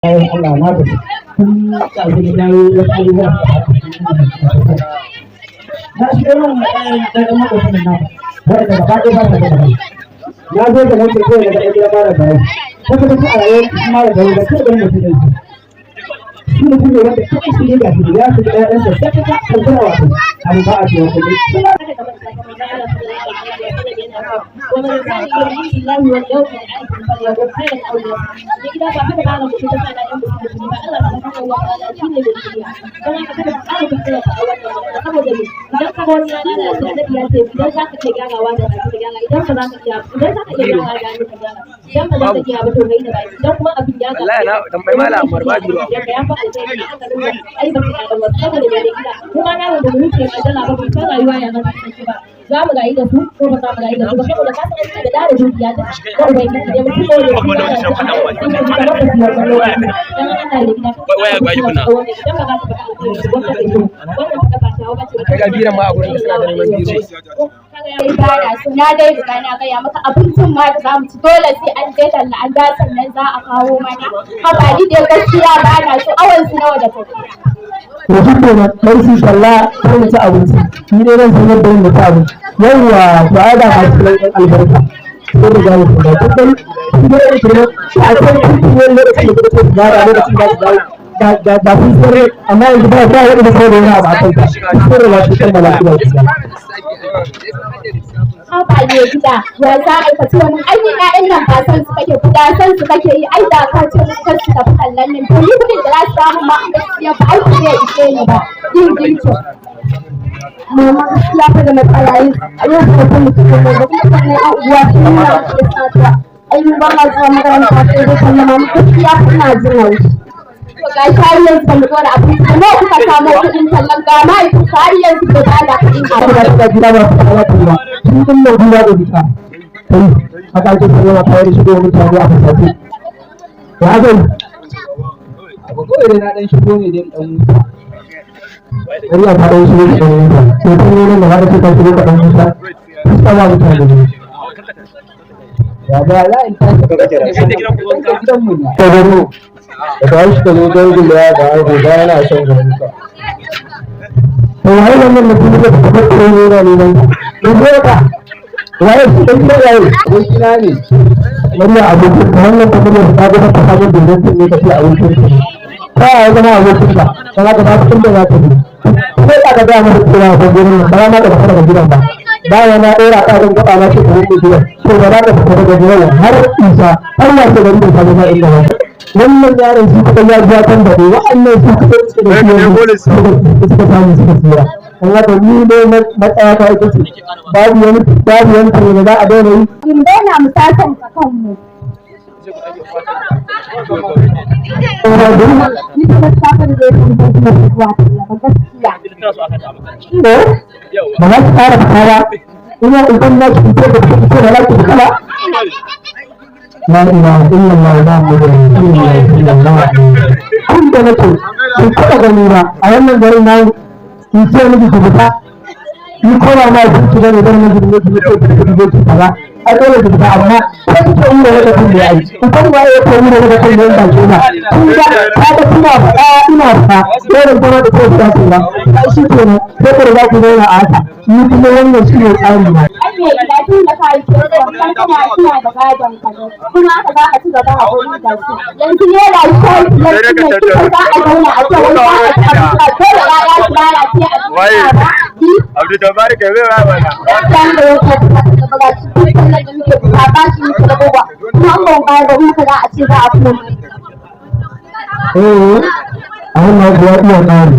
Allah na tafi tun kafin na dawo wasu abubuwa na shiga yin ɗan makwacin nan wanda gaba ɗaya ba sa da bai na zo da wanda kawai daga ɗaya mara bai wata mutum a rayuwar mara bai da kawai ganin mutum ɗauki shi mutum ne wanda kawai shi ne ga shi ya fi ɗaya ɗansa sai ka kankana wato abu ba a ce wata ne ومن كان يؤمن بالله واليوم الآخر فليقل خيرا أو ليصمت. إذا فعلت على مشركة على أم مسلمين فألا سبحانه وتعالى كل بالدنيا كما كتب على بالخير أول جميل إذا كان أنا سألت يا سيدي إذا ذاك تجانا وانا تجانا إذا فذاك تجانا إذا ذاك تجانا وانا تجانا إذا فذاك تجانا بتوعين باي إذا كم أبي جانا لا لا تنبأ ما لا أمر باجي يا كيان فأنت أي بس هذا وصل من ذلك هو أنا وبنوك أجل أبغى بيسأل أيوة يا ناس za mu rayu da su ko ba za mu rayu da su ba saboda ka san da da dukiya ta ko bai ki da mutum ko da kuma da shi da ba ku da dan Allah ne gida waya ba yi kuna dan ba za ta faɗa wannan ba ta ba ce ga biran ma a gurin da suna da neman biro bana so na dai riga na gaya maka abincin ma da za mu ci dole sai an je talla an da sannan za a kawo mana haba ni dai gaskiya bana so awan su nawa da tafiya mutum ne na ɗauki talla ko na ci abinci ni dai zan san yadda yin da ta abinci yawwa to ai da masu ɗan albarka ko da gani ko da dukkan shi ne da kuma a kan cikin wani lokacin da kuka ce da lokacin da ku dawo da kun tsere amma yanzu ba ta yadda da sauran yana ba kai ta tsere la shi kan malaki da shi haba ne gida ya za a aikaci wani ainihin ƴaƴan nan ba san su kake guda san su kake yi ai da ka ce musu kar su tafi kallon nan to ni kudin da za su samu ma an gaskiya ba aiki zai ishe ni ba yin girkin mama gaskiya fa da matsala yin a yau kuma kun mutum da kuma sannan ƴan uwa sun yi na da satuwa ai ba ma zuwa makaranta sai dai kallon mama gaskiya ina jin haushi to ga shi yanzu ban da abinci kuma kuka samu kuɗin tallan ga ma'aikata har yanzu da ba da kuɗin abu da suka gida ba su kala kuma tun din mai gida da bita kai haka ake kallon kawai da shigo mutane a fasafi ya zai abu kawai dai na dan shigo ne dai dan wani ya fara shigo da dan musa sai tun ne da har suka shigo da dan musa fuska ba mutane ne ya ba la in ta ka ga gidan mu ne ko gano da ba shi da dogon da ya ba ko da yana son ganin ka to wai wannan mutum da ta fara ne ne ne ka wai shi da yayi ko kina ne wannan abokin wannan kuma da ta ga ta samu dindin ne kace a wurin ka ya zama abokin ka kana da ba tun da za ta yi sai ka ga mu kira ko gurin ba ma da fara da gidan ba baya na dora ka rin gaba na shi gurin gidan to ba za ka fita daga gidan har isa har ya ce garin ka ga inda ba wannan yaron shi kuma ya ji kan da wa'annan su kuma suka samu suka tsira Allah da ni ne matsaya ta ita ce babu wani da za a daina yi in daina mu sasanta kanmu ni kuma safar da zai kuma kuma zuwa ba gaskiya ba za ki fara fita ba ina idan na ki fito da fito da za ki fita ba la ilaha illallah la ilaha illallah kun da nake kun kada gani ba a wannan garin nan in ce miki ku fita ni ko ba ma ku da ne garin nan ne ku ce ku ce fara a dole ku fita amma sai ku yi da kun da ai ku kan ba ya ko da kun da ba ke na kun ga ka ga kuna fada ina fa dole kuma da ko da ku ba shi ke ne sai ku riga ku zauna a haka ni kuma wannan shi ne tsari na ai da tun da kai ce kan kana suna da gadon ka kuma haka za a ci gaba a gurin da su yanzu ne da shi yanzu ne kika za a zauna a ce wani ba a ci a dole ya ya ci lalace a cikin ba Abdul Jabbar kai bai ba bana dan da ya ta ba shi kullum da muke ba ba shi muke da gowa kuma an ba da muka za a ce za a kuma a wannan kuwa iya tsari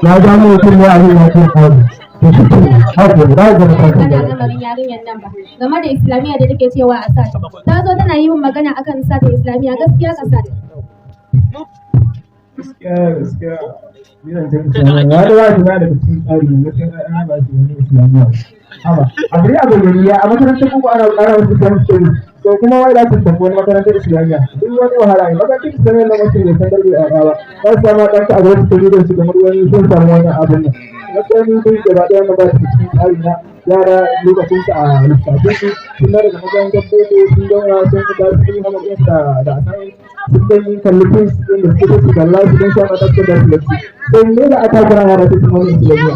ya ja mutum ne a yin yake tsari to shi ne haka da ga kan da lamarin yarinyar nan ba game da islamiyya da take cewa a sata ta zo tana yi min magana akan sata islamiyya gaskiya ka sata gaskiya ni zan ce ya da wani da cikin tsari ne gaskiya ana ba shi wani islamiyya haba abu ya ga gari ya a makarantar kuma ana wasu kan story to kuma wai za su tafi wani makarantar islamiyya duk wani wahala ne makarantar islamiyya na mutum ne san darbe a rawa ba su samu ɗanka a wasu story don su kamar wani sun samu wani abin nan gaskiya ni sun gaba ɗaya na ba su cikin tsari na yara lokacin su a lissafin su sun daga makarantar boko sun zauna sun fita sun yi hama da asanin sun dan yi kalli films ɗin da suke su kalla su don shafa ɗaukar da su lafi sai ne da aka kira yara su sun wani islamiyya.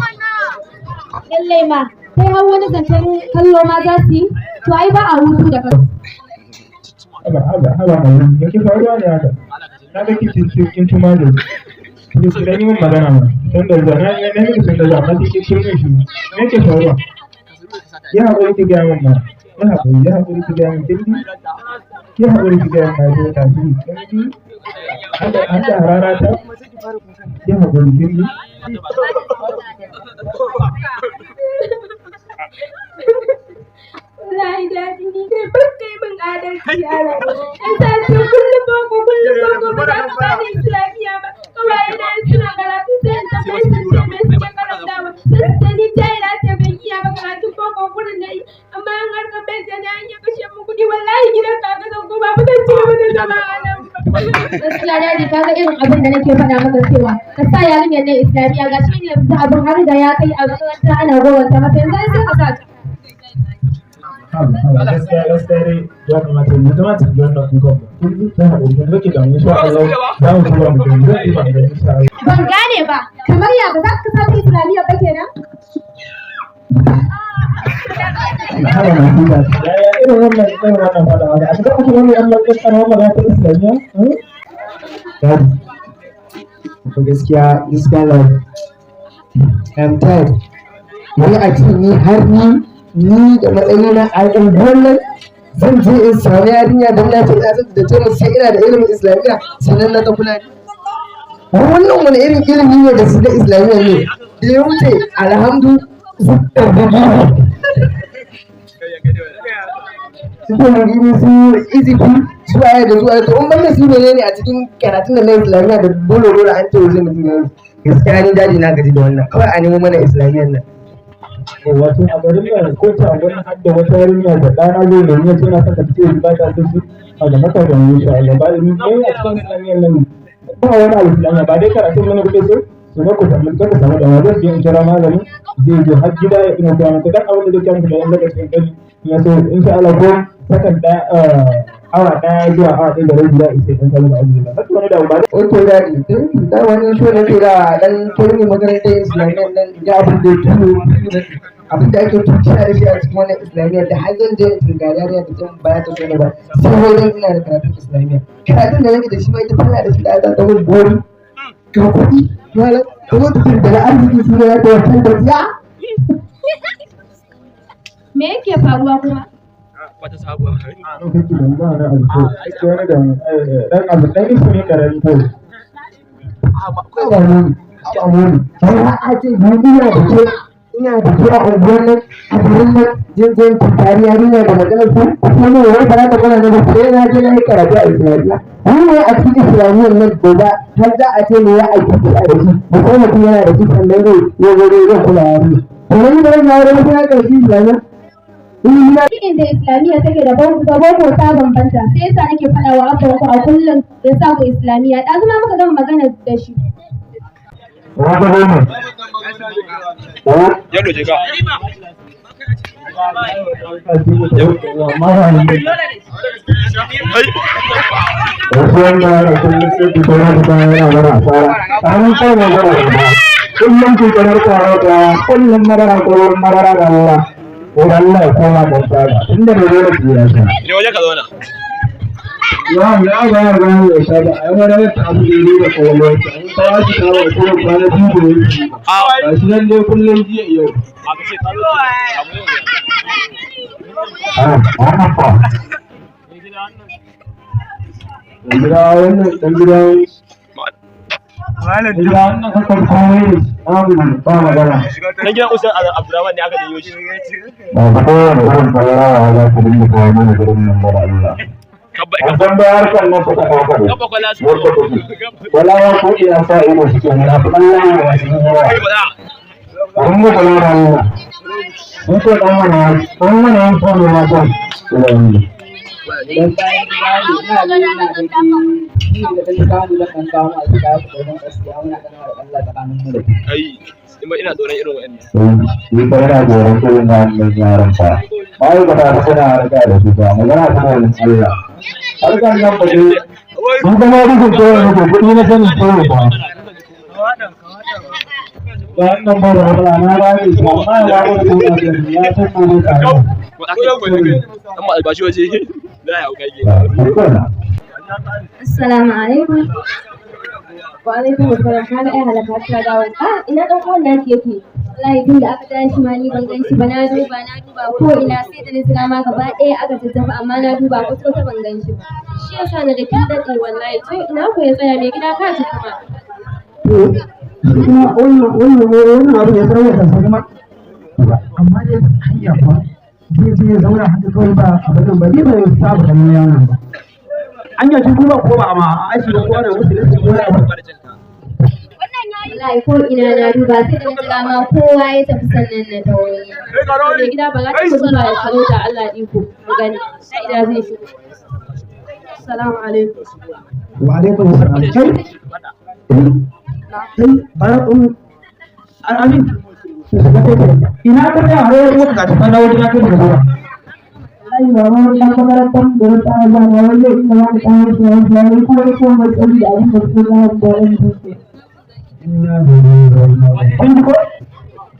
lallai ma sai har wani zancen kallo ma za su yi to ai ba a hutu da kallo. haba mai yake faruwa ne haka na ga kin tuma da su da yi min magana ma don da zana ya ne miki sun da zama cikin shirin shi ne ke faruwa ya haƙuri ki gaya min ma ya haƙuri ki gaya min kirki ya haƙuri ki gaya min ma ta fi kirki an da harara ta ya haƙuri kirki wallahi daɗi ni dai ban kai min adalci a rayuwa. Yan sace kullum boko ba za ka bani islamiyya ba. Kawai na suna karatu sai in tambaye su ce me suke karantawa. Sai su ni jahila ce bai iya ba karatun boko gurin na yi. Amma an harka bai da ni an yi kashe mu kuɗi wallahi gidan kaka zan koma ba zan ci gaba da zama a nan ba. Gaskiya daɗi ka ga irin abin da nake faɗa maka cewa ka sa yarinyar nan islamiyya ga shi ne yanzu abin har da ya kai a makaranta ana gowanta mata yanzu sai ka sa gaskiya dai ya kamata mu kamata ki wannan kukan ba kun ji ta haɗu kun rike da insha Allah za mu tura mu da zai yi ba da insha Allah ban gane ba kamar ya ba za ka sa islamiyya ba kenan haba mai kuka ya irin wannan fada wanda a cikin kuma wani Allah ya tsara wannan ta islamiyya to gaskiya this kind of I'm tired wani a cikin ni har ni da matsayina a unguwar nan zan je in samu yarinya don na ce ina da ce sai ina da ilimin islamiyya sannan na ta kula wannan wani irin ilimi ne da su da islamiyya ne da ya wuce alhamdu zukar da gini su ke gini su izifi su aya da zuwa to in banda su ne a cikin karatun da na islamiyya da dole an ce wajen mutum ya gaskiya ni daji na gaji da wannan kawai a nemo mana islamiyyar nan wato a garin nan ko ta garin hadda wata yarinya da ɗana zai nemi ya ce na saka ce ba ta so su a da maka da insha Allah ba ni ne a cikin islamiyyar nan ba wani al-islamiyya ba dai karatun mana kuke so su ga ku samu ka samu da wajen je in kira malami zai je har gida ya ina koya maka dan abin da zai kira da yan daga cikin gari ya so insha Allah ko sakan da awa ɗaya zuwa awa ɗaya da rabi za a isa ɗan samu da abu da haka wani da ba oke daɗi da wani so na ke da ɗan turmi makarantar islamiyyar nan ya abin da ya abin da ake tuciya da shi a cikin wannan islamiyyar da har zan je in turgariya da ta can baya ta so ba sai wajen ina da karatun islamiyya karatun da nake da shi ma ita tana da shi da ta ta wani gori ga kuɗi malam da wata turgari arziki su ne ya ta wata da ya me yake faruwa kuma wata sabuwar a lokacin da ba na alko ake wani da dan abu dan isu ne karami ko ba mu sai a ce ina da ke a unguwar nan a garin nan jin tari yarinya da maganar su kuma ne wai ba za ta gana da sai na je na yi karatu a islamiyya wani ne a cikin islamiyyar nan gobe har za a ce ne ya aiki a da shi da kuma mutum yana da shi sannan zai kula yarinya to wani da wani yawon mutum ya karfi islamiyya Cikin da islamiyya take da boko ta bambanta sai yasa nake faɗa wa abban ku a kullum ya sa ku islamiyya ɗazu ma muka gama magana da shi. Yalo je ka. kullum madara da Allah. Allah ya koma da tsara inda da dole ki ya sa Ne waje ka zauna. ya ga ya sa da ai wani ta abu da kowa an ta shi ta wa ko ba na biyu a shi nan dai kullun jiya yau A ka ce kallo. wannan fa dan gida Malam da wannan haka komai ne ba magana Na gidan Usman Abdurrahman ne aka dinyo shi. ba ko ne irin fara za ku dinga kawo mana gurin nan da Allah Abban da harkar nan suka kawo da Gaba kwala su. wala ya ko ina sa ido suke na fi Allah ya wasu yawa kun mu kula da Allah mun ko dan mana yin so ne ma son dan bayan da ina da ni da kan kawo da kan kawo a gida da gaskiya muna ganin Allah tsakanin mu da Kai. Ima ina tsoron irin wa'annan. Shi ka yana tsoron irin wannan yaran fa. Bayan ba ta suna harka da su ba, magana ta wani Allah. Harkar nan ba dai, mun zama rukun tsoron rukun kuɗi na sanin tsoron ba. Ba nan ba da wala na ba ne, amma ya ba da tsoron da ya san tsoron tare. Ko aka yi gwani an ma albashi waje za a hauka ke. Assalamu alaikum. Wa alaikum assalam. Ka ga ai halaka ta dawo. Ina dan uwan naki yake. Wallahi tun da aka tashi ma ni ban gan shi ba, na duba ko ina sai da na jira ma gaba ɗaya aka tattafa amma na duba ko ta ban gan shi ba. Shi yasa na da kin daɗe wallahi. To ina ko ya tsaya mai gida ka ci kuma. Kuma wannan abu ya tsara kansa kuma. Amma dai hanya fa zai je ya zauna haka kawai ba abin nan ba ni ba ya saba ganin yaron ba. Anya shi kuma ko ba ma a aiki ko ana musu da su wani abu. Wallahi ko ina na duba sai da na jira ma kowa ya tafi sannan na dawo. Mai gida ba za ta zuwa ya sarauta Allah iko mu gani. Sai ida zai shigo. Assalamu alaikum. Wa alaikum assalam. Kai barakun amin. Ina ka ta hawo ko ka ta dawo gida kai da ruwa. Ai ba mu da makarantar da ta ga na wani ina ma ta yi shi ko mai tsari da abin da ke na da wani dutse.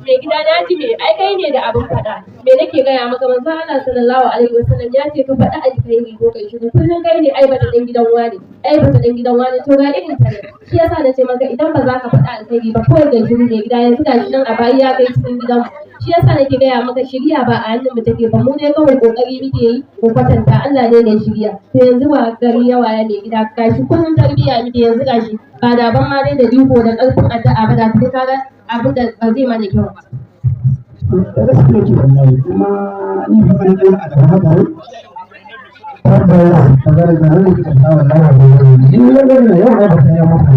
Mai gida na ji me ai kai ne da abin faɗa. Me nake gaya maka manzo Allah sallallahu alaihi wasallam ya ce ka faɗa alkhairi ko kai shiru kullun kai ne ai bata dan gidan wani to ga irin ta ne. Shi yasa na ce maka idan ba za ka faɗa alkhairi ba kawai ga shiru mai gida yanzu ga shi nan a bayi ya kai cikin gidan. Shi yasa nake gaya maka shiriya ba a hannun mu take ba, mu ne kawai kokari muke yi ko kwatanta Allah ne da shiriya. To yanzu ba gari yawa ya mai gida gashi kullun tarbiya muke yanzu gashi ba da ban ma dai da iko da ƙarfin addu'a ba da sai kaga abin da ba zai mana kyau ba. Da gaskiya ke wallahi kuma ni ba na da alama ba. Wanda ya tsara da ran ki ta wallahi ni ne da yau ba ta yi maka.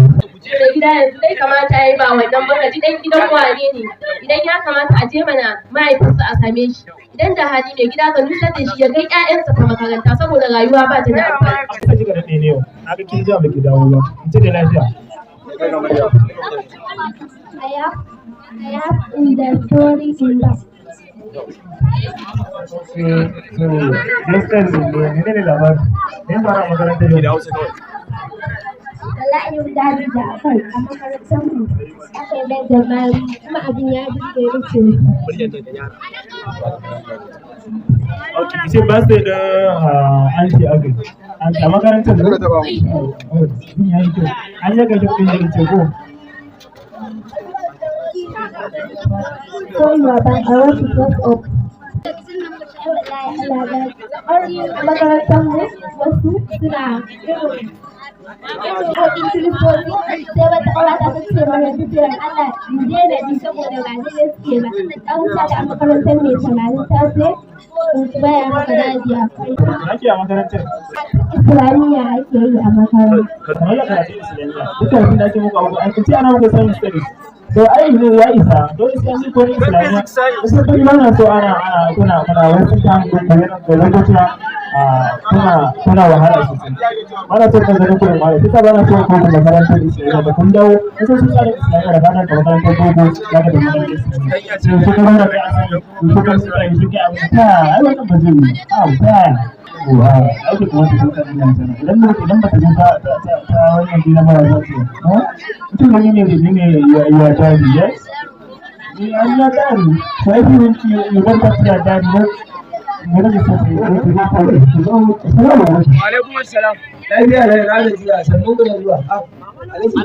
Da gida yanzu dai kamata ya yi ba wannan ba ji dan gidan wane ne idan ya kamata a je mana mahaifinsa a same shi idan da hali mai gida ka nusar da shi ya kai ƴaƴansa ta makaranta saboda rayuwa ba ta da amfani. Ka ji ga daɗe ne yau, na ga kin ja baki dawo ba, in ce da lafiya. I have in the story in the So, gaskiya ne ne labarin, ne ba a makarantar yau. Da Hausa kawai. wallahi guda biyu da akwai a makarantar mu aka yi da mari kuma abin ya duka ya wuce. Okay, you say birthday da anti agri. A makarantar da ya yi kyau. An yi ga duk da ce ko. So you are back. I want to dress up. A makarantar mu wasu suna irin Kokin Kiristoci sai wata ƙawata ta ce mana jiran Allah mu daina bi saboda ba daidai suke ba. An sa da a makarantar mai samarin ta ce su baya maka dajiya. Ake a makarantar? Islamiyya ake yi a makarantar. Kamar yadda karatun Islamiyya. Duka abin da ake muku abu an kace ana muku science studies. So ai ne ya isa. Don Islamiyya ko Islamiyya. Wasu kuma mana so ana kuna wasu ta da lokuta kuna wahala sosai. Mana so kan ganin kuɗin wahala. Kisa bana so ku makarantar Islamiyya ba kun dawo. Wasu sun tsara Islamiyya da bana da makarantar boko za ka da makarantar Islamiyya. So su kuma da kai asali su kan su kai su ke abu ta ai wannan ba zai yi. Ta ake kuma su kuka nan sana. Idan ba ta zo ta wannan gida mara za su mutum wani ne ya tari yes? An ya tari. So I think you want to see a daddy Alaikum assalam. Lafiya da ranar jiya sannu da zuwa. Alhaji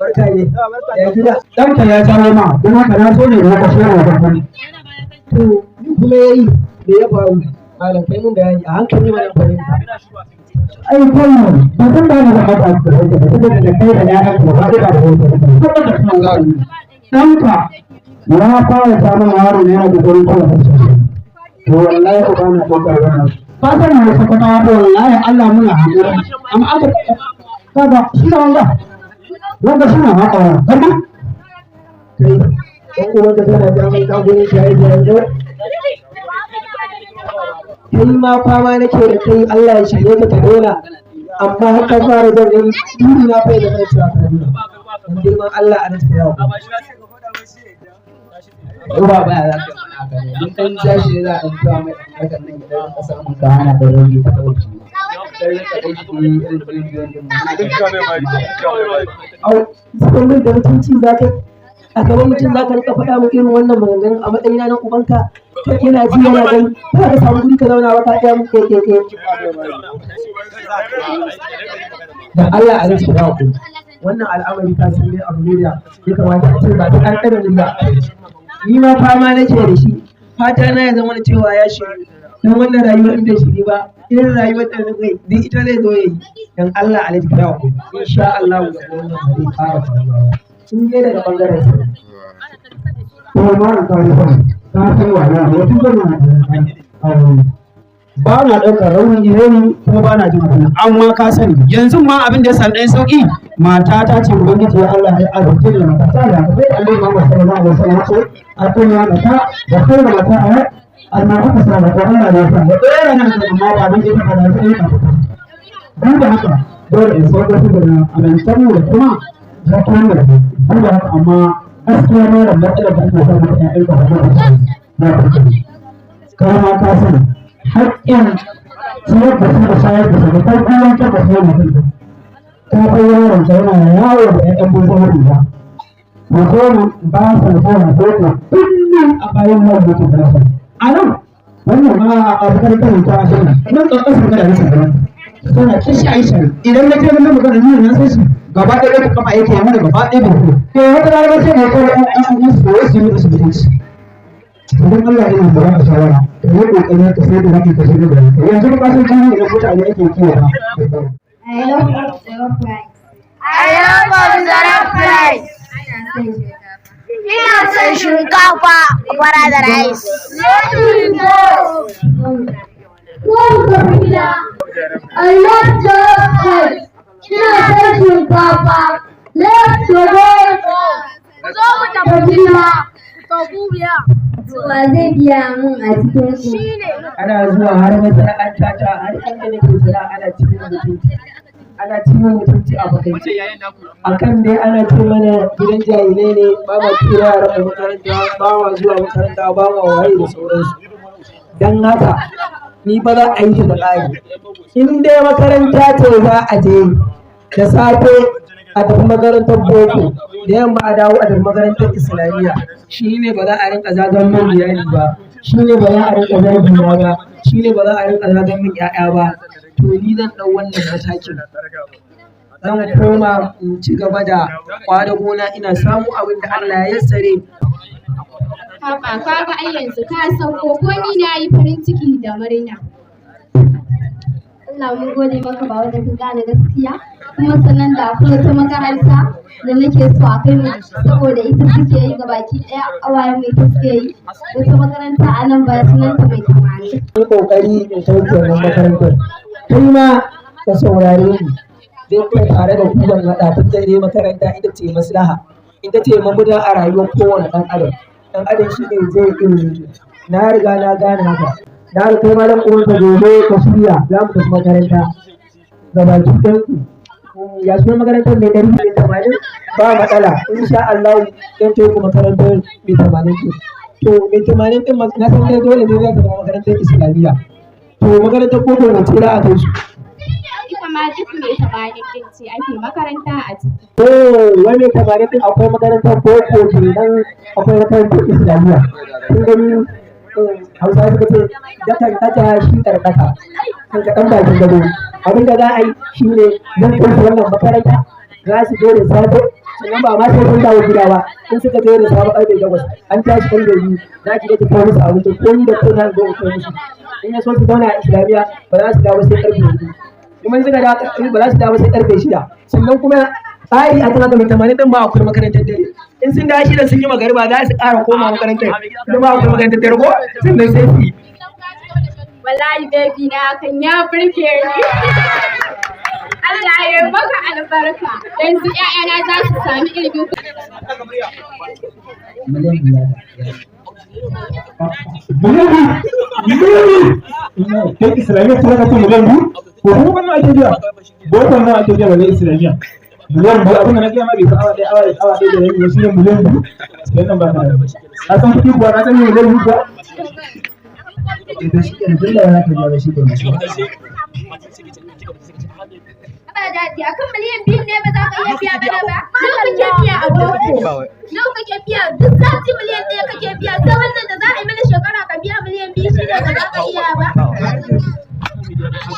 barka ne. Ya gida. Ɗanka ya jawo ma don haka na so ne na kashe wa gwamnati. To ni kuma yayi me ya faru? Malam kai mun bayani a hankali mana fahimta. Ai kullum ba zan ba ni da haka da kai da ƴaƴan ku ba da wani. Ɗanka ya fara samun yaro ne na gudurin kawai. To wallahi ko bana kokar wannan ba san mu saka ta wallahi Allah muna hakuri amma aka kaga shi da wanda suna haka kaga kai ko kuma da tana da mai kagurin shayi da yanzu kai ma fama nake da kai Allah ya shirye ka ta dole amma har ka fara da ni duri na fa da kai cewa ka dole dan girman Allah a nan yawo ko ba baya za ka mana haka ne in kan ja shi za a ɗan kawo mai ɗan harkar nan idan ka samu ka hana da rage ta ɗauki sai ka ɗauki irin biliyon din mu au sai mai da mutunci za ka a gaban mutum za ka rika faɗa mu irin wannan maganganun a matsayina na ubanka kai yana ji yana gani ba ka samu guri ka zauna ba ka ɗaya mu keke da Allah a rage da ku wannan al'amari ta sun dai abu ne da ya kamata a ce ba ta ɗan ɗan ba ni ma fama nake da shi fata na ya zama cewa ya shiri don wannan rayuwar in bai shiri ba irin rayuwar da na zai duk ita zai zo ya yi don Allah a rage da ku insha Allah ga wannan zai fara faruwa sun je daga bangaren sa ko ma an kawo ba ta san wala wato zan ba na ɗaukar rauni ne kuma ba na jin kunya amma ka sani yanzu ma abin da ya sami ɗan sauƙi mata ta ce ubangiji ya Allah ya azurce da mata ta da sai Allah ya mama sallallahu alaihi wasallam ce a kun ya mata da kai da mata a amma aka sa da Allah ya sa da ɗaya nan da mata abin da ta da sai ka duk da haka dole in sauka su da amintan mu da kuma zakon da duk da haka amma gaskiya ma da matsalar da ake samu a ƴaƴan ka da ma ka sani haƙƙin ciyar da su da shayar da su da farkon ta da su mutum ta kai yaron ta yana yawo da ƴaƴan buzon riga ba ko ba sa zuwa ko ko kullum a bayan mai mutum da su a nan wannan ma a bakar kan ta shi nan ƙasar da nake da suna kishi aisha idan na je mun magana ni na sai shi gaba ɗaya da kafa yake yana gaba ɗaya da ku to wata rana sai ne ko an su yi su mutunci idan Allah ya yi ba a shawara ka yi kokari ka sai da kake kashe da yanzu ba san jini da mutane ake kiwo ba I love observe price. Ina son shinkafa fara da rice. I love jollof rice. Ina son shinkafa. Let's go. Zo mu tafi na. Wa zai biya mun a cikin ku? Ana zuwa har masana'anta ta har inda nake zira ana cikin mutunci. Ana cikin mutunci a bakaice. Akan dai ana ce mana gidan jahilai ne ba ma tura yaran da makaranta ba ma zuwa makaranta ba ma waye da sauransu. Dan haka ni ba za a yi ta da ƙari. In dai makaranta ce za a je da safe a tafi makarantar boko da yamma a dawo a tafi makarantar islamiyya shi ne ba za a rinka zagan min iyali ba shi ne ba za a rinka zargi na ba shi ne ba za a rinka zagan min ƴaƴa ba to ni zan ɗau wannan matakin zan koma in ci gaba da kwada gona ina samu abin da Allah ya yassare Haba kaga ai yanzu ka sauko ko ni na yi farin ciki da murna. Allah mun gode maka ba wanda ka gane gaskiya kuma sannan da akwai wata makaranta da nake so a kai mu saboda ita suke yi gabaki ɗaya awayen mai ta suke yi wata makaranta a nan ba sunanta mai tamani. yi kokari in sauke wannan makarantar kai ma ka saurare ni zai kai tare da ku ban haɗa tun dai makaranta ita ce maslaha ita ce mabuda a rayuwar kowane ɗan adam ɗan adam shi ne zai ilimi na riga na gane haka na da kai malam kuma ka gobe ka shirya za mu tafi makaranta gabaki ɗanku ya suna makarantar mai ɗari mai tamanin ba matsala insha Allah don ta yi makarantar mai tamanin ɗin to mai tamanin ɗin na san dai dole ne za ka zama makarantar islamiyya to makarantar boko na ce za a kai su Ita ma duk mai tamanin ɗin ce ake makaranta a ciki. to wani tamanin ɗin akwai makarantar boko kenan akwai makarantar islamiyya kun gani Hausa suka ce dakan kata shi karkata kan ka ɗan bakin gado abin da za a yi shi ne zan kai su wannan makaranta za su je da safe sannan ba ma sai sun dawo gida ba in suka je da safe ƙarfe 8 an tashi ɗan gari za ki je ki kawo musu abinci ko ni da ko na zo in kai musu in ya so su zauna a islamiyya ba za su dawo sai ƙarfe 4 kuma in suka dawo ba za su dawo sai ƙarfe 6 sannan kuma tsari a kan haka mai tamanin ɗin ba akwai makarantar dare in sun dawo shida sun yi magariba za su ƙara koma makarantar idan ba akwai makarantar dare ko sannan sai su yi Wallahi baby na kan ya burge ni. Allah ya maka albarka. Yanzu ƴaƴana za su sami ilimi. kai islamiyya ta raka miliyan biyu ko kuma wannan ake biya bokon nan ake biya wani islamiyya miliyan biyu abin da na gaya ma bai fi awa ɗaya da rabi wasu yin miliyan biyu sai nan ba ta ka san kuɗi kuwa ka san me zai yi kuwa to shi kenan tun da wani ka biya shi kenan ba daɗi akan miliyan 2 ne ba za ka iya biya bana ba nawa kake biya a boko nawa kake biya duk sati miliyan 1 kake biya sai wannan da za a yi mana shekara ka biya miliyan 2 shi ne ba za ka iya ba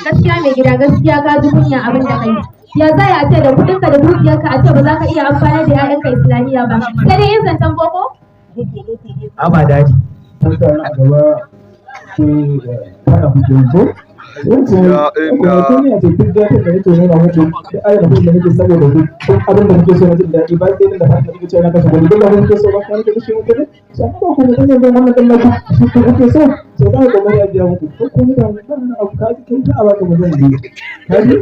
gaskiya mai gida gaskiya ka ji kunya abin da kai ya za a ce da kuɗinka da dukiyarka a ce ba za ka iya amfani da 'ya'yanka islamiyya ba sai dai yin zancen boko a ba daji sun sa a gaba ke kana kuke ko wace ko ne a cikin da ta kai to ne ba mutum da ayyukan da nake saboda duk abin da nake so na jin daɗi ba sai da fata nake cewa na kashe wani dole nake so ba ka nake kashe mutum sai ko ku ne dan wannan dan nake shi ko kake so sai da ko mai ya biya muku ko ku ne da wannan abu ka kai ta a baka mutum ne kaji